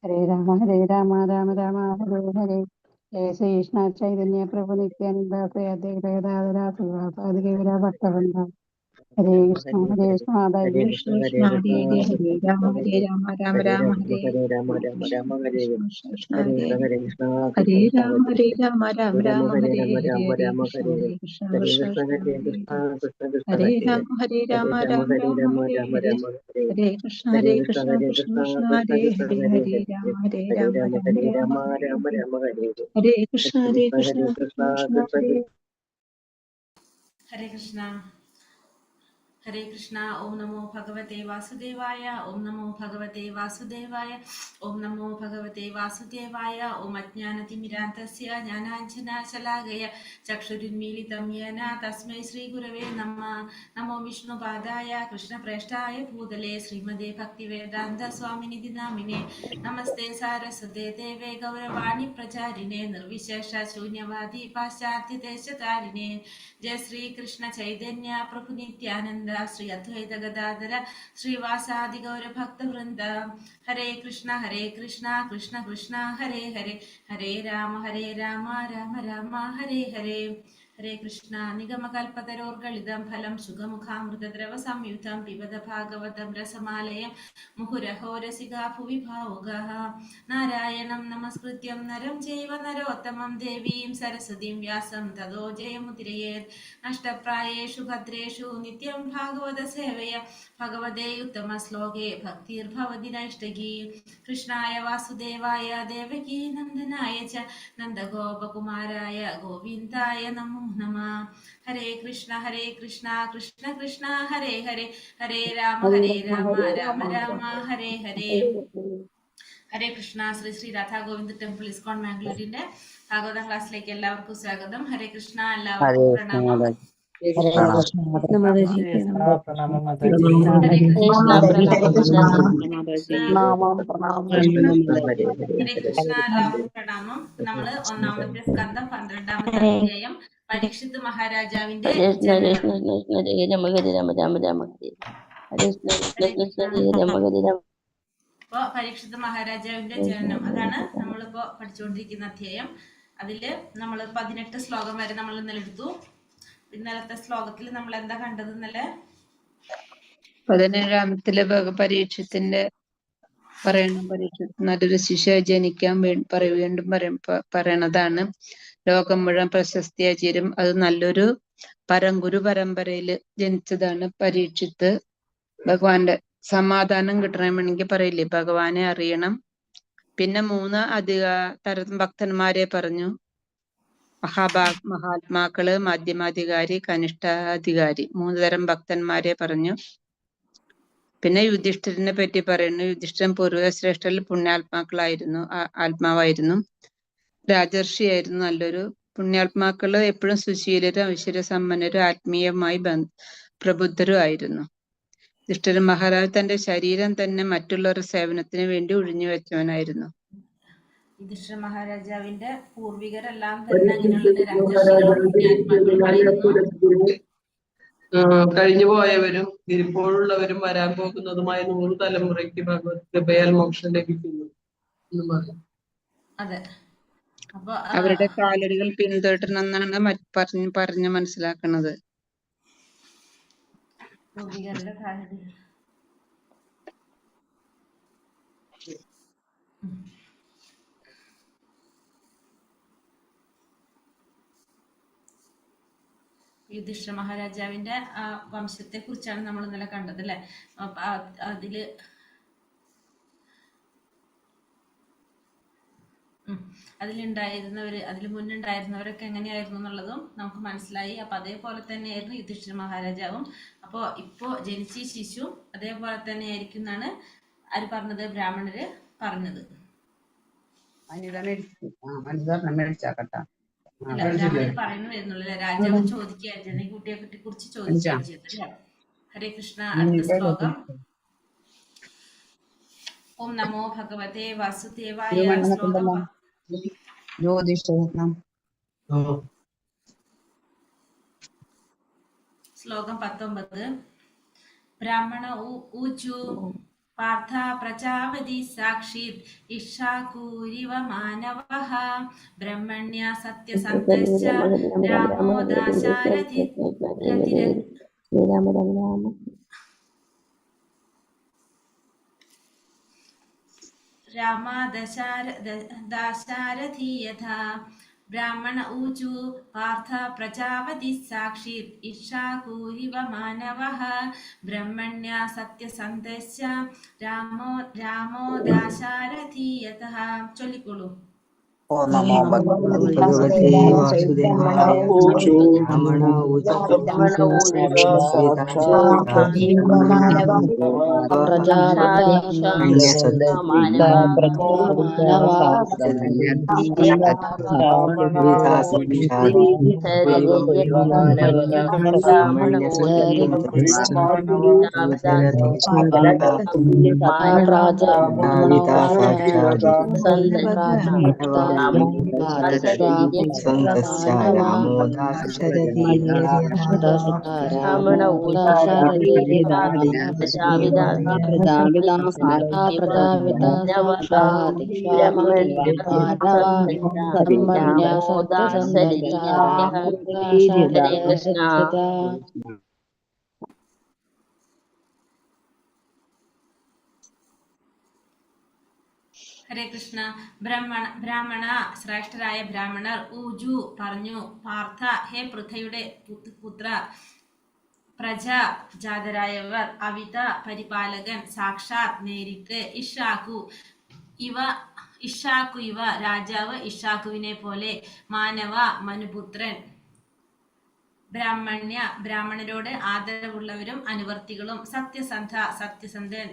ഹരേ രാമ രാമ രാമ ഹരേ ഹരേ. ജയ ശ്രീകൃഷ്ണ ചൈതന്യ പ്രഭു നിത്യാനന്ദ ശ്രീ അദ്വൈത ഗദാധര ശ്രീവാസാദി ഗൗര ഭക്തവൃന്ദ. ഹരേ കൃഷ്ണ ഹരേ കൃഷ്ണ ഹരേ ദൈവം കൃഷ്ണ ഹരേ കൃഷ്ണ ഹരേ രാമ ഹരേ രാമ രാമ ഹരേ രാമ രാമ ഹരേ ഹരേ രാമ ഹരേ രാമ കൃഷ്ണ രാമ ഹരേ കൃഷ്ണ കൃഷ്ണ ഹരേ ഹരേ കൃഷ്ണ ഹരേ ഹരേ കൃഷ്ണ ഹരേ കൃഷ്ണ കൃഷ്ണ രാമ ഹരേ ഹരേ രാമ രാമ രാമ രാമ ഹരേ ഹരേ രാമ ഹരേ രാമ ഹരേ രാമ കൃഷ്ണ ഹരേ ഹരേ കൃഷ്ണ ഹരേ കൃഷ്ണ കൃഷ്ണ കൃഷ്ണ ഹരേ ഹരേ കൃഷ്ണ ഹരേ കൃഷ്ണ കൃഷ്ണ ഹരേ ഹരേ രാമ ഹരേ ഹരേ രാമ രാമ രാമ ഹരേ രാമ രാമ ഹരേ രാമ ഹരേ രാമ ഹരേ ഹരേ കൃഷ്ണ ഹരേ ഹരേ കൃഷ്ണ കൃഷ്ണ ഹരേ കൃഷ്ണ കൃഷ്ണ കൃഷ്ണ കൃഷ്ണ ഹരേ കൃഷ്ണ ഹരേ ഹരേ ഹരേ രാമ ഹരേ ഹരേ രാമ രാമ രാമ ഹരേ രാമ രാമ ഹരേ രാമ ഹരേ രാമ ഹരേ ഹരേ കൃഷ്ണ ഹരേ ഹരേ കൃഷ്ണ കൃഷ്ണ ഹരേ കൃഷ്ണ കൃഷ്ണ കൃഷ്ണ കൃഷ്ണ ഹരേ ഹരേ കൃഷ്ണ. ഹരേ കൃഷ്ണ. ഓം നമോ ഭഗവതേ വാസുദേവായ. ഓം നമോ ഭഗവതേ വാസുദേവായ. ഓം നമോ ഭഗവതേ വാസുദേവായ. ഓം അജ്ഞാനതിമിരാന്തസ്യ ജ്ഞാനാഞ്ജനശലാകയ ചക്ഷുരുന്മീലിതം യേന തസ്മൈ ശ്രീ ഗുരവേ നമഃ. നമോ വിഷ്ണുപാദായ കൃഷ്ണപ്രേഷ്ഠായ ഭൂതലേ ശ്രീമതേ ഭക്തിവേദാന്ത സ്വാമിനിധി നാമിനെ. നമസ്തേ സാരസ്വതേ ദേവേ ഗൗരവാണി പ്രചാരിണേ നിർവിശേഷ ശൂന്യവാദി പാശ്ചാത്യദേശതാരിണേ. ജയ ശ്രീ കൃഷ്ണ ചൈതന്യ പ്രഭു നിത്യാനന്ദ ശ്രീ അദ്വൈത ഗദാധര ശ്രീവാസാദി ഗൗര ഭക്തവൃന്ദ. ഹരേ കൃഷ്ണ കൃഷ്ണ കൃഷ്ണ ഹരേ ഹരേ. ഹരേ രാമ രാമ രാമ ഹരേ ഹരേ. ഹരേ കൃഷ്ണ. നിഗമകൽപതരോർഗളിതം ഫലം സുഖമുഖാമൃതദ്രവ സംയുതം പിബത ഭാഗവതം രസമാലയം മുഹുരഹോ രസികാ ഭുവി ഭാവുകാഃ. നാരായണം നമസ്കൃത്യം നരം ചൈവ നരോത്തമം ദേവീം സരസ്വതീം വ്യാസം തതോ ജയമുദിരയേത്. നഷ്ടപ്രായേഷു ഭദ്രേഷു നിത്യം ഭാഗവത സേവയ ഭഗവതേ ഉത്തമ ശ്ലോകേ ഭക്തിർഭവതി നൈഷ്ടകീ. കൃഷ്ണായ വാസുദേവായ ദേവകീ നന്ദനായ ച നന്ദഗോപകുമാരായ ഗോവിന്ദായ നമോ നമഃ. ഹരേ കൃഷ്ണ കൃഷ്ണ കൃഷ്ണ ഹരേ ഹരേ. ഹരേ രാമ രാമ രാമ ഹരേ ഹരേ. ഹരേ കൃഷ്ണ. ശ്രീ ശ്രീ രാധാ ഗോവിന്ദ് ടെമ്പിൾ ഇസ്കോൺ മാംഗ്ലൂരിന്റെ ഭാഗവത ക്ലാസ്സിലേക്ക് എല്ലാവർക്കും സ്വാഗതം. ഹരേ കൃഷ്ണ. എല്ലാവർക്കും പ്രണാമം. ഹരേ കൃഷ്ണ മാതാജി പ്രണാമം ഹരേ കൃഷ്ണ. ഹരേ കൃഷ്ണ ഹരേ ഹരേ ഹരേ ഹരേ കൃഷ്ണ. എല്ലാവർക്കും പ്രണാമം. നമ്മള് ഒന്നാമത്തെ സ്കന്ധം 12ാമത്തെ അധ്യായം പരീക്ഷിത് മഹാരാജാവിന്റെ ജനനം. ഹരേ കൃഷ്ണ. ഇപ്പൊ പരീക്ഷിത് മഹാരാജാവിന്റെ ജനനം അതാണ് നമ്മളിപ്പോ പഠിച്ചുകൊണ്ടിരിക്കുന്ന അധ്യായം. അതില് നമ്മൾ 18 ശ്ലോകം വരെ നമ്മൾ ഇന്നലെ എടുത്തു. ഇന്നലത്തെ ശ്ലോകത്തിൽ നമ്മൾ എന്താ കണ്ടത്? ഇന്നലെ 17ാമത്തിലെ പരീക്ഷത്തിന്റെ പരീക്ഷത്ത് നല്ലൊരു ശിശ ജനിക്കാൻ വീണ്ടും പറയണതാണ്. ലോകം മുഴുവൻ പ്രശസ്തിയായി ചേരും. അത് നല്ലൊരു പരംഗുരു പരമ്പരയില് ജനിച്ചതാണ് പരീക്ഷിത്ത്. ഭഗവാന്റെ സമാധാനം കിട്ടണമെങ്കിൽ പറയില്ലേ, ഭഗവാനെ അറിയണം. പിന്നെ 3 തരം ഭക്തന്മാരെ പറഞ്ഞു. മഹാത്മാക്കള്, മധ്യമാധികാരി, കനിഷ്ഠാധികാരി, 3 തരം ഭക്തന്മാരെ പറഞ്ഞു. പിന്നെ യുധിഷ്ഠിരനെ പറ്റി പറയുന്നു. യുധിഷ്ഠിരൻ പൂർവ്വശ്രേഷ്ഠരിൽ ആത്മാവായിരുന്നു, രാജർഷിയായിരുന്നു. നല്ലൊരു പുണ്യാത്മാക്കള് എപ്പോഴും സുശീലരും ഐശ്വര്യസമ്പന്നരും ആത്മീയമായി പ്രബുദ്ധരും ആയിരുന്നു. യുധിഷ്ഠിരൻ മഹാരാജ് തന്റെ ശരീരം തന്നെ മറ്റുള്ളവരുടെ സേവനത്തിന് വേണ്ടി ഒഴിഞ്ഞു വെച്ചവനായിരുന്നു. യുധിഷ്ഠിര മഹാരാജാവിന്റെ പൂർവികരെല്ലാം തന്നെ അങ്ങനെയുള്ള രാജർഷികളും പുണ്യാത്മാക്കളുമായിരുന്നു. കഴിഞ്ഞു പോയവരും ഇപ്പോഴുള്ളവരും വരാൻ പോകുന്നതുമായ 100 തലമുറയ്ക്ക് ഭഗവത് കൃപയാൽ മോക്ഷം ലഭിക്കുന്നു എന്ന് പറയും. അതെ. അപ്പൊ അവരുടെ കാലടികൾ പിന്തുടരണം എന്നാണ് പറഞ്ഞു മനസ്സിലാക്കുന്നത്. പൂർവികരുടെ കാലടികൾ. യുധിഷ്ഠിര മഹാരാജാവിന്റെ വംശത്തെ കുറിച്ചാണ് നമ്മൾ ഇന്നലെ കണ്ടത് അല്ലെ. അതിൽ മുന്നുണ്ടായിരുന്നവരൊക്കെ എങ്ങനെയായിരുന്നു എന്നുള്ളതും നമുക്ക് മനസ്സിലായി. അപ്പൊ അതേപോലെ തന്നെയായിരുന്നു യുധിഷ്ഠിര മഹാരാജാവും. അപ്പോ ഇപ്പോ ജനിച്ച ശിശു അതേപോലെ തന്നെ ആയിരിക്കും എന്നാണ് ആര് പറഞ്ഞത്? ബ്രാഹ്മണര് പറഞ്ഞത്. ബ്രാഹ്മണര് പറയുന്നു വരുന്നുള്ളൂ അല്ലെ. രാജാവ് ചോദിക്കുകയായിരുന്നു, കുട്ടിയെ കുറിച്ച് ചോദിക്കുകയാണ് ചെയ്തത് അല്ലെ. ഹരേ കൃഷ്ണ. അടുത്ത ശ്ലോകം. ഓം നമോ ഭഗവതേ വാസുദേവായ. ശ്ലോകം 19. ബ്രാഹ്മണ ഊച്ചു പാർത്ഥ പ്രജാപതി സാക്ഷീത് ഇക്ഷാകൂരിവ മാനവഃ ബ്രഹ്മണ്യ സത്യസന്ധശ്ച രാമോ ദാശാരഥി ദാശാരഥി യഥാ ബ്രാഹ്മണ ഊചു പാർത്ഥ പ്രജാപതി സാക്ഷീത് ഇക്ഷാകൂരിവ മാനവഃ ബ്രഹ്മണ്യ സത്യസന്ധശ്ച രാമോ ദാശാരഥി യഥാ. ചൊല്ലിക്കോളൂ. ഓം നമോ ഭഗവതേ വാസുദേവായ രമണ ഹരേ കൃഷ്ണ. ബ്രാഹ്മണ ശ്രേഷ്ഠരായ ബ്രാഹ്മണർ ഊജു പറഞ്ഞു, പാർത്ഥ ഹേ പൃഥയുടെ പുത്ര, പ്രജ ജാതരായവർ, അവിത പരിപാലകൻ, സാക്ഷാത് നേരിട്ട്, ഇക്ഷാകു ഇവ രാജാവ് ഇക്ഷാകുവിനെ പോലെ, മാനവ മനുപുത്രൻ, ബ്രാഹ്മണരോട് ആദരവുള്ളവരും അനുവർത്തികളും, സത്യസന്ധൻ,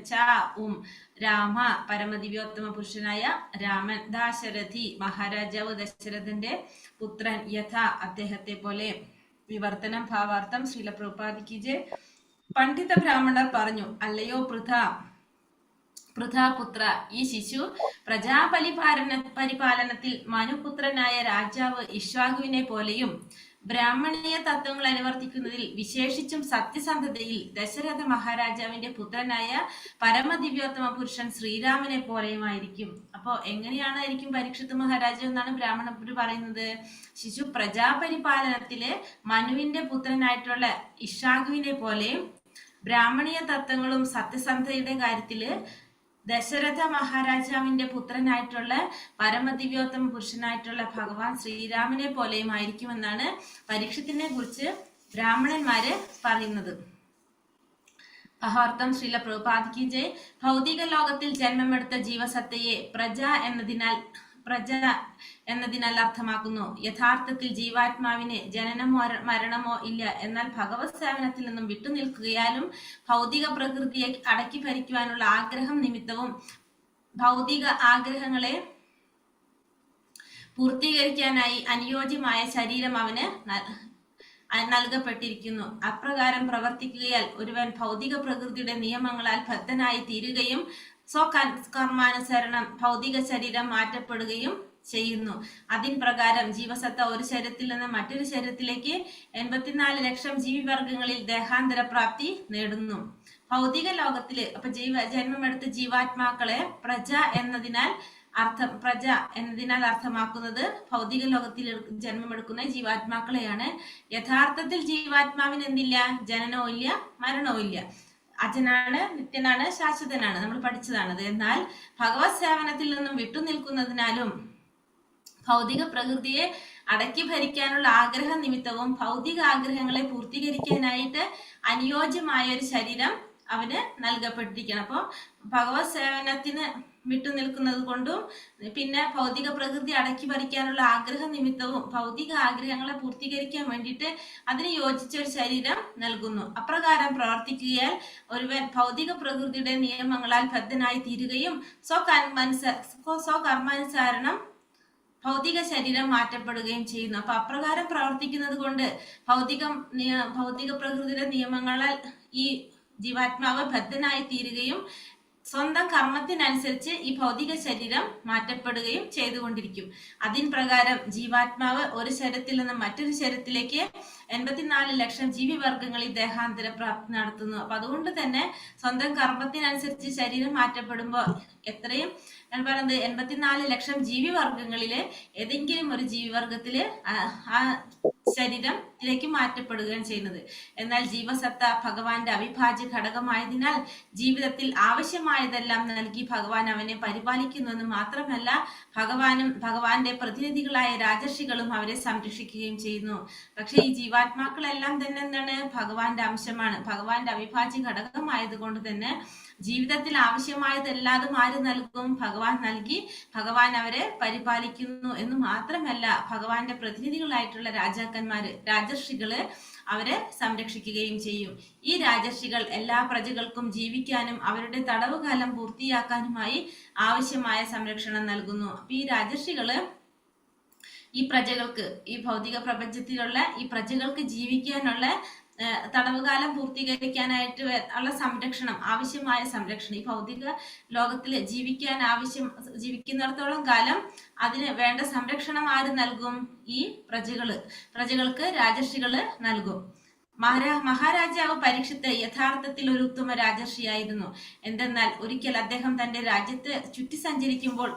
രാമ പരമദിവ്യോത്തമ പുരുഷനായ രാമൻ, ദാശരഥി മഹാരാജാവ് ദശരഥന്റെ പുത്രൻ, യഥ അദ്ദേഹത്തെ പോലെ. വിവർത്തനം ഭാവാർത്ഥം. ശ്രീല പ്രഭുപാദിക്ക് പണ്ഡിത ബ്രാഹ്മണർ പറഞ്ഞു, അല്ലയോ പൃഥാപുത്ര, ഈ ശിശു പരിപാലനത്തിൽ മനുപുത്രനായ രാജാവ് ഇക്ഷ്വാകുവിനെ പോലെയും ബ്രാഹ്മണീയ തത്വങ്ങൾ അനുവർത്തിക്കുന്നതിൽ വിശേഷിച്ചും സത്യസന്ധതയിൽ ദശരഥ മഹാരാജാവിന്റെ പുത്രനായ പരമദിവ്യോത്തമ പുരുഷൻ ശ്രീരാമനെ പോലെയുമായിരിക്കും. അപ്പോ എങ്ങനെയായിരിക്കും പരീക്ഷിത് മഹാരാജാവ് എന്നാണ് ബ്രാഹ്മണർ പറയുന്നത്. ശിശു പ്രജാപരിപാലനത്തില് മനുവിന്റെ പുത്രനായിട്ടുള്ള ഇക്ഷാകുവിനെ പോലെയും ബ്രാഹ്മണീയ തത്വങ്ങളും സത്യസന്ധതയുടെ കാര്യത്തില് ദശരഥ മഹാരാജാവിന്റെ പുത്രനായിട്ടുള്ള പരമദിവ്യോത്തമ പുരുഷനായിട്ടുള്ള ഭഗവാൻ ശ്രീരാമനെ പോലെയും ആയിരിക്കുമെന്നാണ് പരീക്ഷത്തിനെ കുറിച്ച് ബ്രാഹ്മണന്മാര് പറയുന്നത്. ഭാവാർത്ഥം. ശ്രീല പ്രഭുപാദിക്ക് ഭൗതിക ലോകത്തിൽ ജന്മമെടുത്ത ജീവസത്തയെ പ്രജ എന്നതിനാൽ അർത്ഥമാക്കുന്നു. യഥാർത്ഥത്തിൽ ജീവാത്മാവിന് ജനനമോ മരണമോ ഇല്ല. എന്നാൽ ഭഗവത് സേവനത്തിൽ നിന്നും വിട്ടുനിൽക്കുകയാലും ഭൗതിക പ്രകൃതിയെ അടക്കി ഭരിക്കുവാനുള്ള ആഗ്രഹം നിമിത്തവും ഭൗതിക ആഗ്രഹങ്ങളെ പൂർത്തീകരിക്കാനായി അനുയോജ്യമായ ശരീരം അവന് നൽകപ്പെട്ടിരിക്കുന്നു. അപ്രകാരം പ്രവർത്തിക്കുകയാൽ ഒരുവൻ ഭൗതിക പ്രകൃതിയുടെ നിയമങ്ങളാൽ ബദ്ധനായി തീരുകയും സ്വകർമാനുസരണം ഭൗതിക ശരീരം മാറ്റപ്പെടുകയും ചെയ്യുന്നു. അതിൻ പ്രകാരം ജീവസത്ത ഒരു ശരീരത്തിൽ നിന്ന് മറ്റൊരു ശരീരത്തിലേക്ക് 84 ലക്ഷം ജീവിവർഗങ്ങളിൽ ദേഹാന്തര പ്രാപ്തി നേടുന്നു. ഭൗതിക ലോകത്തില് ജന്മമെടുത്ത ജീവാത്മാക്കളെ പ്രജ എന്നതിനാൽ അർത്ഥമാക്കുന്നത് ഭൗതിക ലോകത്തിൽ ജന്മമെടുക്കുന്ന ജീവാത്മാക്കളെയാണ്. യഥാർത്ഥത്തിൽ ജീവാത്മാവിന് എന്തില്ല? ജനനവും ഇല്ല, മരണവും ഇല്ല. അജനാണ്, നിത്യനാണ്, ശാശ്വതനാണ്. നമ്മൾ പഠിച്ചതാണത്. എന്നാൽ ഭഗവത് സേവനത്തിൽ നിന്നും വിട്ടുനിൽക്കുന്നതിനാലും ഭൗതിക പ്രകൃതിയെ അടക്കി ഭരിക്കാനുള്ള ആഗ്രഹ നിമിത്തവും ഭൗതിക ആഗ്രഹങ്ങളെ പൂർത്തീകരിക്കാനായിട്ട് അനുയോജ്യമായ ഒരു ശരീരം അവന് നൽകപ്പെട്ടിരിക്കണം. അപ്പോൾ ഭഗവത് സേവനത്തിന് വിട്ടുനിൽക്കുന്നത് കൊണ്ടും പിന്നെ ഭൗതിക പ്രകൃതി അടക്കി ഭരിക്കാനുള്ള ആഗ്രഹ നിമിത്തവും ഭൗതിക ആഗ്രഹങ്ങളെ പൂർത്തീകരിക്കാൻ വേണ്ടിയിട്ട് അതിന് യോജിച്ച ഒരു ശരീരം നൽകുന്നു. അപ്രകാരം പ്രവർത്തിക്കുകയാൽ ഒരുവൻ ഭൗതിക പ്രകൃതിയുടെ നിയമങ്ങളാൽ ബദ്ധനായി തീരുകയും സ്വകർമാനുസാരണം ഭൗതിക ശരീരം മാറ്റപ്പെടുകയും ചെയ്യുന്നു. അപ്പൊ അപ്രകാരം പ്രവർത്തിക്കുന്നത് കൊണ്ട് ഭൗതിക പ്രകൃതിയുടെ നിയമങ്ങളാൽ ഈ ജീവാത്മാവ് ബദ്ധനായി തീരുകയും സ്വന്തം കർമ്മത്തിനനുസരിച്ച് ഈ ഭൗതിക ശരീരം മാറ്റപ്പെടുകയും ചെയ്തുകൊണ്ടിരിക്കും. അതിൻ പ്രകാരം ജീവാത്മാവ് ഒരു ശരീരത്തിൽ നിന്ന് മറ്റൊരു ശരീരത്തിലേക്ക് 84 ലക്ഷം ജീവിവർഗങ്ങളിൽ ദേഹാന്തര പ്രാപ്തി നടത്തുന്നു. അപ്പൊ അതുകൊണ്ട് തന്നെ സ്വന്തം കർമ്മത്തിനനുസരിച്ച് ശരീരം മാറ്റപ്പെടുമ്പോൾ എത്രയും ഞാൻ പറയുന്നത് 84 ലക്ഷം ജീവിവർഗങ്ങളില് ഏതെങ്കിലും ഒരു ജീവിവർഗത്തില് ആ ശരീരത്തിലേക്ക് മാറ്റപ്പെടുകയാണ് ചെയ്യുന്നത്. എന്നാൽ ജീവസത്ത ഭഗവാന്റെ അവിഭാജ്യ ഘടകമായതിനാൽ ജീവിതത്തിൽ ആവശ്യമായതെല്ലാം നൽകി ഭഗവാൻ അവനെ പരിപാലിക്കുന്നു എന്ന് മാത്രമല്ല, ഭഗവാന്റെ പ്രതിനിധികളായ രാജർഷികളും അവരെ സംരക്ഷിക്കുകയും ചെയ്യുന്നു. പക്ഷെ ഈ ജീവാത്മാക്കളെല്ലാം തന്നെ എന്താണ്? ഭഗവാന്റെ അംശമാണ്. ഭഗവാന്റെ അവിഭാജ്യ ഘടകമായതുകൊണ്ട് തന്നെ ജീവിതത്തിൽ ആവശ്യമായതെല്ലാതും ആര് നൽകും? ഭഗവാൻ നൽകി ഭഗവാൻ അവരെ പരിപാലിക്കുന്നു എന്ന് മാത്രമല്ല, ഭഗവാന്റെ പ്രതിനിധികളായിട്ടുള്ള രാജാക്കന്മാര്, രാജർഷികള് അവരെ സംരക്ഷിക്കുകയും ചെയ്യും. ഈ രാജർഷികൾ എല്ലാ പ്രജകൾക്കും ജീവിക്കാനും അവരുടെ തടവുകാലം പൂർത്തിയാക്കാനുമായി ആവശ്യമായ സംരക്ഷണം നൽകുന്നു. അപ്പൊ ഈ രാജർഷികള് ഈ പ്രജകൾക്ക്, ഈ ഭൗതിക പ്രപഞ്ചത്തിലുള്ള ഈ പ്രജകൾക്ക് ജീവിക്കാനുള്ള തടവുകാലം പൂർത്തീകരിക്കാനായിട്ട് ഉള്ള സംരക്ഷണം, ആവശ്യമായ സംരക്ഷണം, ഈ ഭൗതിക ലോകത്തിൽ ജീവിക്കുന്നിടത്തോളം കാലം അതിന് വേണ്ട സംരക്ഷണം ആര് നൽകും? ഈ പ്രജകൾക്ക് രാജർഷികള് നൽകും. മഹാരാജാവ് പരീക്ഷിത്ത് യഥാർത്ഥത്തിൽ ഒരു ഉത്തമ രാജർഷിയായിരുന്നു. എന്തെന്നാൽ ഒരിക്കൽ അദ്ദേഹം തന്റെ രാജ്യത്ത് ചുറ്റി സഞ്ചരിക്കുമ്പോൾ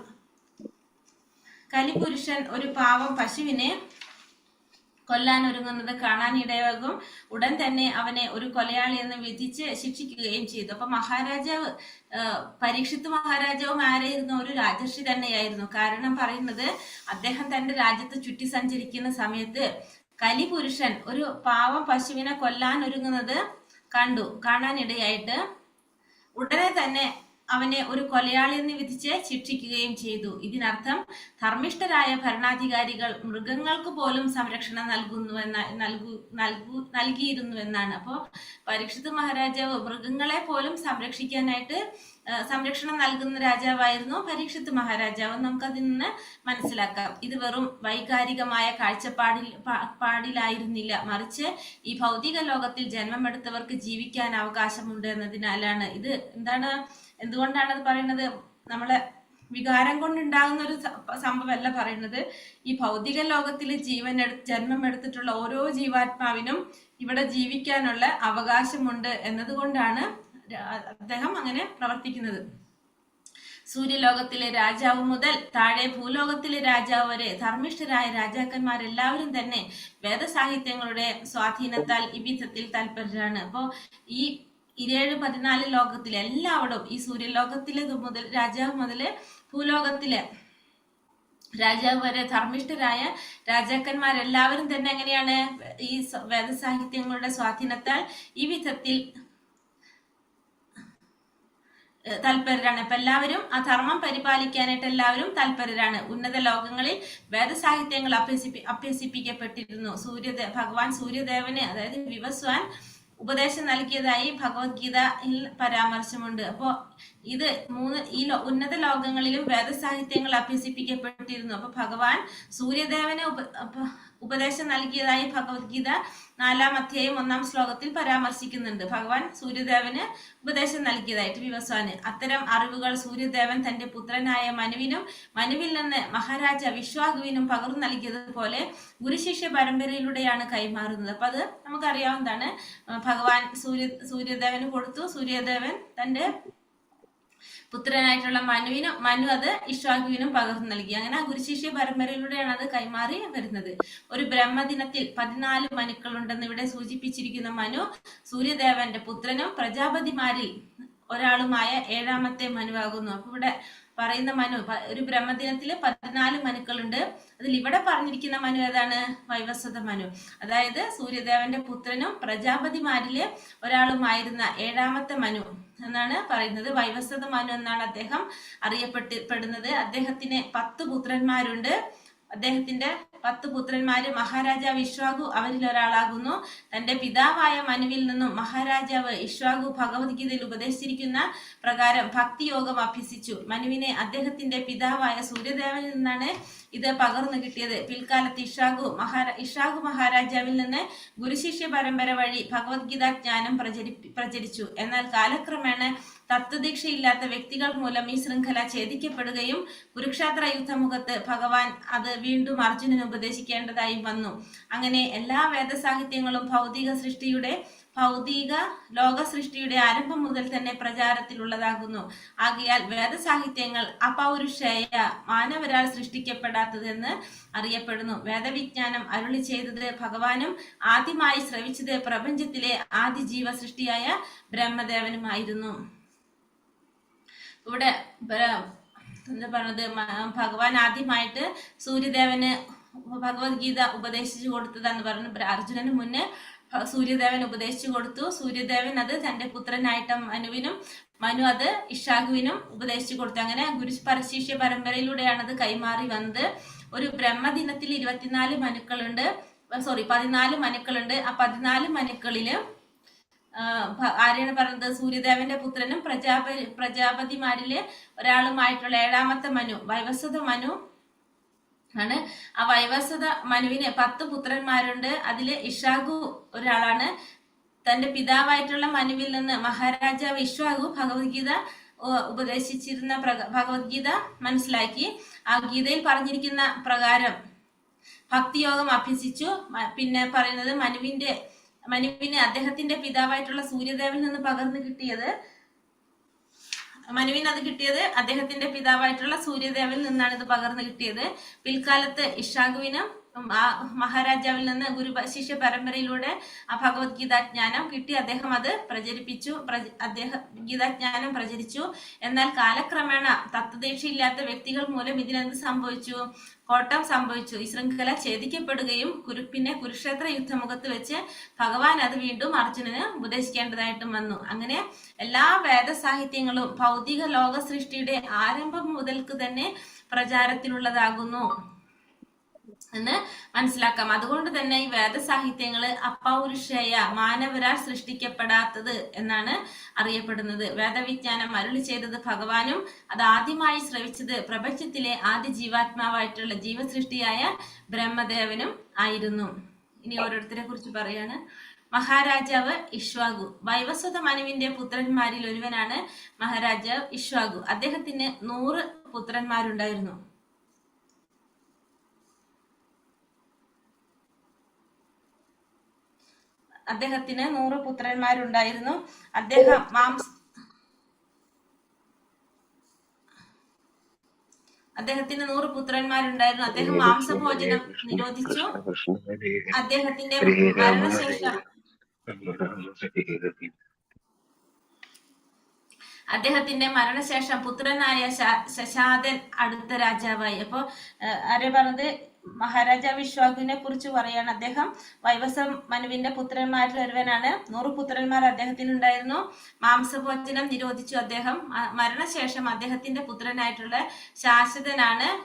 കലിപുരുഷൻ ഒരു പാവം പശുവിനെ കൊല്ലാൻ ഒരുങ്ങുന്നത് കാണാൻ ഇടയാകും. ഉടൻ തന്നെ അവനെ ഒരു കൊലയാളി എന്ന് വിധിച്ച് ശിക്ഷിക്കുകയും ചെയ്തു. അപ്പൊ പരീക്ഷിത്ത് മഹാരാജാവും ആരായിരുന്നു? ഒരു രാജർഷി തന്നെയായിരുന്നു. കാരണം പറയുന്നത്, അദ്ദേഹം തന്റെ രാജ്യത്ത് ചുറ്റി സഞ്ചരിക്കുന്ന സമയത്ത് കലിപുരുഷൻ ഒരു പാവം പശുവിനെ കൊല്ലാൻ ഒരുങ്ങുന്നത് കാണാനിടയായിട്ട് ഉടനെ തന്നെ അവനെ ഒരു കൊലയാളി എന്ന് വിധിച്ച് ശിക്ഷിക്കുകയും ചെയ്തു. ഇതിനർത്ഥം ധർമ്മിഷ്ഠരായ ഭരണാധികാരികൾ മൃഗങ്ങൾക്ക് പോലും സംരക്ഷണം നൽകിയിരുന്നു എന്നാണ്. അപ്പോൾ പരീക്ഷിത്ത് മഹാരാജാവ് മൃഗങ്ങളെ പോലും സംരക്ഷണം നൽകുന്ന രാജാവായിരുന്നു പരീക്ഷിത്ത് മഹാരാജാവ്. നമുക്കതിൽ നിന്ന് മനസ്സിലാക്കാം. ഇത് വെറും വൈകാരികമായ കാഴ്ചപ്പാടിലായിരുന്നില്ല, മറിച്ച് ഈ ഭൗതിക ലോകത്തിൽ ജന്മമെടുത്തവർക്ക് ജീവിക്കാൻ അവകാശമുണ്ട് എന്നതിനാലാണ്. ഇത് എന്തുകൊണ്ടാണ് അത് പറയുന്നത്? നമ്മളെ വികാരം കൊണ്ടുണ്ടാകുന്ന ഒരു സംഭവമല്ല പറയുന്നത്. ഈ ഭൗതിക ലോകത്തിൽ ജന്മമെടുത്തിട്ടുള്ള ഓരോ ജീവാത്മാവിനും ഇവിടെ ജീവിക്കാനുള്ള അവകാശമുണ്ട് എന്നതുകൊണ്ടാണ് അദ്ദേഹം അങ്ങനെ പ്രവർത്തിക്കുന്നത്. സൂര്യലോകത്തിലെ രാജാവ് മുതൽ താഴെ ഭൂലോകത്തിലെ രാജാവ് വരെ ധർമ്മിഷ്ഠരായ രാജാക്കന്മാരെല്ലാവരും തന്നെ വേദസാഹിത്യങ്ങളുടെ സ്വാധീനത്താൽ ഈ വിധത്തിൽ താല്പര്യരാണ്. അപ്പോ ഈ 7-14 ലോകത്തിലെ എല്ലാവരും, ഈ സൂര്യലോകത്തിലെ രാജാവ് മുതല് ഭൂലോകത്തിലെ രാജാവ് വരെ ധർമ്മിഷ്ഠരായ രാജാക്കന്മാരെല്ലാവരും തന്നെ എങ്ങനെയാണ്? ഈ വേദസാഹിത്യങ്ങളുടെ സ്വാധീനത്താൽ ഈ വിധത്തിൽ താല്പര്യരാണ്. അപ്പൊ എല്ലാവരും ആ ധർമ്മം പരിപാലിക്കാനായിട്ട് എല്ലാവരും താല്പര്യരാണ്. ഉന്നത ലോകങ്ങളിൽ വേദസാഹിത്യങ്ങൾ അഭ്യസിപ്പിക്കപ്പെട്ടിരുന്നു. ഭഗവാൻ സൂര്യദേവന്, അതായത് വിവസ്വാൻ ഉപദേശം നൽകിയതായി ഭഗവത്ഗീതയിൽ പരാമർശമുണ്ട്. അപ്പോ ഇത് ഈ ഉന്നത ലോകങ്ങളിലും വേദസാഹിത്യങ്ങൾ അഭ്യസിപ്പിക്കപ്പെട്ടിരുന്നു. അപ്പൊ ഭഗവാൻ സൂര്യദേവന് ഉപദേശം നൽകിയതായി ഭഗവത്ഗീത 4-ാം അധ്യായം 1-ാം ശ്ലോകത്തിൽ പരാമർശിക്കുന്നുണ്ട്. ഭഗവാൻ സൂര്യദേവന് ഉപദേശം നൽകിയതായിട്ട് വിവസ്വാന്. അത്തരം അറിവുകൾ സൂര്യദേവൻ തന്റെ പുത്രനായ മനുവിനും മനുവിൽ നിന്ന് മഹാരാജ വിശ്വാഹുവിനും പകർന്നു നൽകിയതുപോലെ ഗുരുശിഷ്യ പരമ്പരയിലൂടെയാണ് കൈമാറുന്നത്. അപ്പൊ അത് നമുക്കറിയാവുന്നതാണ്. ഭഗവാൻ സൂര്യദേവന് കൊടുത്തു. സൂര്യദേവൻ തന്റെ പുത്രനായിട്ടുള്ള മനു അത് ഇക്ഷ്വാകുവിനും പകർന്നു നൽകി. അങ്ങനെ ആ ഗുരുശിഷ്യ പരമ്പരയിലൂടെയാണ് അത് കൈമാറി വരുന്നത്. ഒരു ബ്രഹ്മദിനത്തിൽ 14 മനുക്കളുണ്ടെന്ന് ഇവിടെ സൂചിപ്പിച്ചിരിക്കുന്ന മനു സൂര്യദേവന്റെ പുത്രനും പ്രജാപതിമാരിൽ ഒരാളുമായ 7ാമത്തെ മനുവാകുന്നു. അപ്പൊ ഇവിടെ പറയുന്ന മനു, ഒരു ബ്രഹ്മദിനത്തില് 14 മനുക്കളുണ്ട്. അതിൽ ഇവിടെ പറഞ്ഞിരിക്കുന്ന മനു ഏതാണ്? വൈവസ്വത മനു. അതായത് സൂര്യദേവന്റെ പുത്രനും പ്രജാപതിമാരില് ഒരാളുമായിരുന്ന 7ാമത്തെ മനു എന്നാണ് പറയുന്നത്. വൈവസ്വത മനു എന്നാണ് അദ്ദേഹം അറിയപ്പെടുന്നത്. അദ്ദേഹത്തിന് 10 പുത്രന്മാരുണ്ട്. അദ്ദേഹത്തിന്റെ 10 പുത്രന്മാര് മഹാരാജാവ് ഇക്ഷ്വാകു അവരിൽ ഒരാളാകുന്നു. തന്റെ പിതാവായ മനുവിൽ നിന്നും മഹാരാജാവ് ഇക്ഷ്വാകു ഭഗവത്ഗീതയിൽ ഉപദേശിച്ചിരിക്കുന്ന പ്രകാരം ഭക്തിയോഗം അഭ്യസിച്ചു. മനുവിനെ അദ്ദേഹത്തിന്റെ പിതാവായ സൂര്യദേവനിൽ നിന്നാണ് ഇത് പകർന്നു കിട്ടിയത്. പിൽക്കാലത്ത് ഇക്ഷ്വാകു മഹാരാജാവിൽ നിന്ന് ഗുരുശിഷ്യ പരമ്പര വഴി ഭഗവത്ഗീത ജ്ഞാനം പ്രചരിച്ചു. എന്നാൽ കാലക്രമേണ തത്വദീക്ഷയില്ലാത്ത വ്യക്തികൾ മൂലം ഈ ശൃംഖല ഛേദിക്കപ്പെടുകയും കുരുക്ഷേത്ര യുദ്ധമുഖത്ത് ഭഗവാൻ അത് വീണ്ടും അർജുനന് ഉപദേശിക്കേണ്ടതായി വന്നു. അങ്ങനെ എല്ലാ വേദസാഹിത്യങ്ങളും ഭൗതിക ലോക സൃഷ്ടിയുടെ ആരംഭം മുതൽ തന്നെ പ്രചാരത്തിലുള്ളതാകുന്നു. ആകയാൽ വേദസാഹിത്യങ്ങൾ അപൗരുഷേയ മാനവരാൽ സൃഷ്ടിക്കപ്പെടാത്തതെന്ന് അറിയപ്പെടുന്നു. വേദവിജ്ഞാനം അരുളി ചെയ്തത് ഭഗവാനും ആദ്യമായി ശ്രവിച്ചത് പ്രപഞ്ചത്തിലെ ആദി ജീവ സൃഷ്ടിയായ ബ്രഹ്മദേവനുമായിരുന്നു. ഇവിടെ എന്താ പറഞ്ഞത്, ഭഗവാൻ ആദ്യമായിട്ട് സൂര്യദേവന് ഭഗവത്ഗീത ഉപദേശിച്ചു കൊടുത്തതെന്ന് പറഞ്ഞു. അർജുനന് മുന്നേ സൂര്യദേവൻ ഉപദേശിച്ചു കൊടുത്തു. സൂര്യദേവൻ അത് തന്റെ പുത്രനായിട്ട് മനുവിനും, മനു അത് ഇഷാകുവിനും ഉപദേശിച്ചു കൊടുത്തു. അങ്ങനെ ശിഷ്യ പരമ്പരയിലൂടെയാണ് അത് കൈമാറി വന്നത്. ഒരു ബ്രഹ്മദിനത്തിൽ 14 മനുക്കളുണ്ട്. ആ 14 മനുക്കളില് ആരെയാണ് പറഞ്ഞത്? സൂര്യദേവന്റെ പുത്രനും പ്രജാപതിമാരില് ഒരാളുമായിട്ടുള്ള 7ാമത്തെ മനു, വൈവസ്വത മനു ആണ്. ആ വൈവസ്വത മനുവിന് 10 പുത്രന്മാരുണ്ട്. അതില് ഇഷാകു ഒരാളാണ്. തന്റെ പിതാവായിട്ടുള്ള മനുവിൽ നിന്ന് മഹാരാജാവ് ഇഷ്വാകു ഭഗവത്ഗീത ഉപദേശിച്ചിരുന്ന ഭഗവത്ഗീത മനസ്സിലാക്കി ആ ഗീതയിൽ പറഞ്ഞിരിക്കുന്ന പ്രകാരം ഭക്തിയോഗം അഭ്യസിച്ചു. പിന്നെ പറയുന്നത് മനുവിന് അദ്ദേഹത്തിന്റെ പിതാവായിട്ടുള്ള സൂര്യദേവനിൽ നിന്ന് പകർന്നു കിട്ടിയത്, മനുവിന് അത് കിട്ടിയത് അദ്ദേഹത്തിന്റെ പിതാവായിട്ടുള്ള സൂര്യദേവനിൽ നിന്നാണ് ഇത് പകർന്നു കിട്ടിയത്. പിൽക്കാലത്ത് ഇഷാകുവിനും മഹാരാജാവിൽ നിന്ന് ശിഷ്യ പരമ്പരയിലൂടെ ആ ഭഗവത്ഗീതാജ്ഞാനം കിട്ടി. അദ്ദേഹം അത് പ്രചരിപ്പിച്ചു. ഗീതാജ്ഞാനം പ്രചരിച്ചു. എന്നാൽ കാലക്രമേണ തത്വദീക്ഷയില്ലാത്ത വ്യക്തികൾ മൂലം ഇതിനെന്ത് സംഭവിച്ചു? കോട്ടം സംഭവിച്ചു. ഈ ശൃംഖല ഛേദിക്കപ്പെടുകയും പിന്നെ കുരുക്ഷേത്ര യുദ്ധമുഖത്ത് വെച്ച് ഭഗവാൻ അത് വീണ്ടും അർജുനന് ഉപദേശിക്കേണ്ടതായിട്ടും വന്നു. അങ്ങനെ എല്ലാ വേദസാഹിത്യങ്ങളും ഭൗതിക ലോക സൃഷ്ടിയുടെ ആരംഭം മുതൽക്ക് തന്നെ പ്രചാരത്തിലുള്ളതാകുന്നു എന്ന് മനസ്സിലാക്കാം. അതുകൊണ്ട് തന്നെ ഈ വേദസാഹിത്യങ്ങള് അപൗരുഷേയ മാനവരാൽ സൃഷ്ടിക്കപ്പെടാത്തത് എന്നാണ് അറിയപ്പെടുന്നത്. വേദവിജ്ഞാനം അരുളി ചെയ്തത് ഭഗവാനും അത് ആദ്യമായി ശ്രവിച്ചത് പ്രപഞ്ചത്തിലെ ആദ്യ ജീവാത്മാവായിട്ടുള്ള ജീവസൃഷ്ടിയായ ബ്രഹ്മദേവനും ആയിരുന്നു. ഇനി ഓരോരുത്തരെ കുറിച്ച് പറയാണ്. മഹാരാജാവ് ഇഷ്വാകു. വൈവസ്വത മനുവിന്റെ പുത്രന്മാരിൽ ഒരുവനാണ് മഹാരാജാവ് ഇഷ്വാകു. അദ്ദേഹത്തിന് 100 പുത്രന്മാരുണ്ടായിരുന്നു. അദ്ദേഹത്തിന് 100 പുത്രന്മാരുണ്ടായിരുന്നു. അദ്ദേഹത്തിന് 100 പുത്രന്മാരുണ്ടായിരുന്നു. അദ്ദേഹം മാംസഭോജനം നിരോധിച്ചു. അദ്ദേഹത്തിന്റെ മരണശേഷം പുത്രനായ ശശാതൻ അടുത്ത രാജാവായി. അപ്പോ ആരെ പറഞ്ഞത്? മഹാരാജാവ് ഇഷ്വാകുവിനെ കുറിച്ച് പറയാണ്. അദ്ദേഹം വൈവസ്വ മനുവിന്റെ പുത്രന്മാരിൽ ഒരുവനാണ്. 100 പുത്രന്മാർ അദ്ദേഹത്തിനുണ്ടായിരുന്നു. മാംസഭോജനം നിരോധിച്ചു. അദ്ദേഹം മരണശേഷം അദ്ദേഹത്തിന്റെ പുത്രനായിട്ടുള്ള